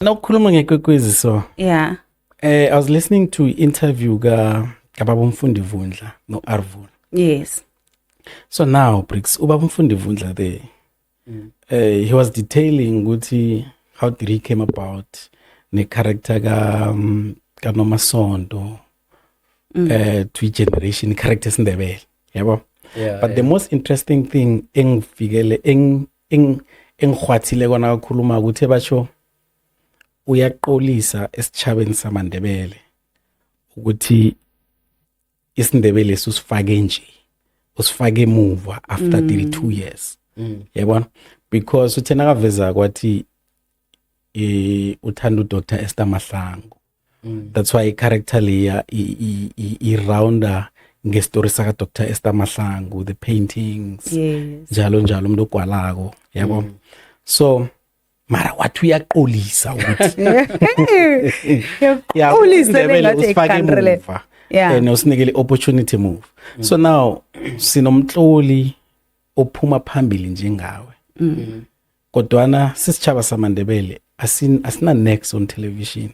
Nawukhuluma ngekwekwezi so Yeah. I was listening to interview kababa Mfundi Vundla no Arvul. Yes. So now Bricks ubaba Mfundi Vundla there. He was detailing ukuthi how did he came about ne character ka Nomasondo to generation characters Ndebele yabo. But the most interesting thing engifikele engkhwathile kona kakhuluma ukuthi basho uyaqolisa esichabeni samaNdebele ukuthi isindebele susifake nje usifake emuva after 32 years yabona because uthena kaveza kwathi uthanda uDr Esther Mahlangu that's why character leya I rounder ngestory saka Dr Esther Mahlangu the paintings njalo njalo umuntu ogwalako yabo so mara wathi uyaqolisa ukuthi uyaqolisa lengathi ekhandrele and usinikele opportunity move so now sinomhloli ophuma phambili njengawe kodwana sisichaba samaNdebele asina next on television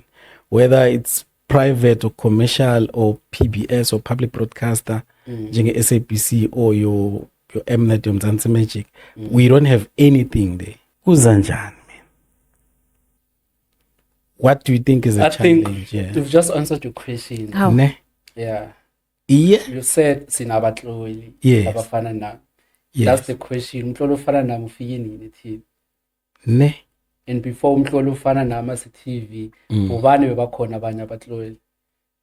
whether it's private or commercial or PBS or public broadcaster njenge SABC or your Mnet Mzansi Magic we don't have anything there kuzanjani. What do you think is a challenge? I think you've just answered your question. How? Ne? Yeah. Yeah. You said sinabatloli Yes. abafana na. Yes. That's the question. Umtlolo ufana nami ufike nini TV? Ne? And before umtlolo ufana nami as TV, ubani bebakhona abanye abatloli?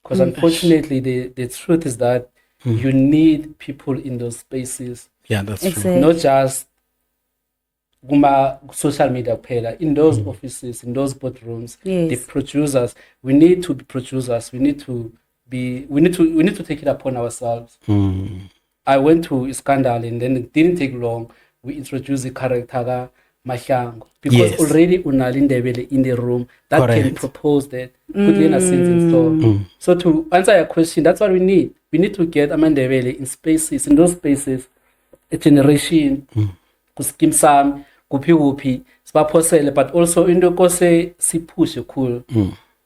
Because unfortunately the truth is that you need people in those spaces. Yeah, that's Exactly. true. Not just kuma social media kuphela in those offices, in those boardrooms, Yes. the producers, we need to be producers, we need to take it upon ourselves. I went to Iskandal and then it didn't take long we introduced the character ka Mahlangu because Yes. already unalindebele in the room that can Correct. propose that put in a sense in store. So to answer your question, that's what we need to get amandebele in spaces, in those spaces, a generation kuskim sam kuphi sibaphosele but also into kose siphushe cool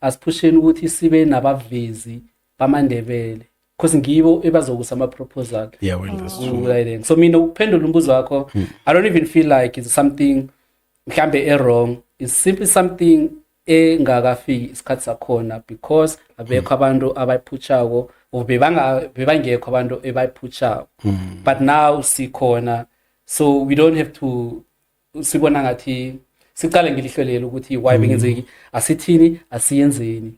as pushing ukuthi sibe nabavezi bamandebele because ngibo ebazokusa ama proposal. Yeah, well, that's true. So mina ukuphendula umbuzo wakho I don't even feel like it's something mhlambe wrong, it's simply something engakafiki isikhathi sakhona because abekho abantu abayiphuchako or bebangekho abantu ebayiphuchako but now sikhona so we don't have to sibona ngathi sicale ngilihlolela ukuthi why bengenzeki asithini asiyenzeni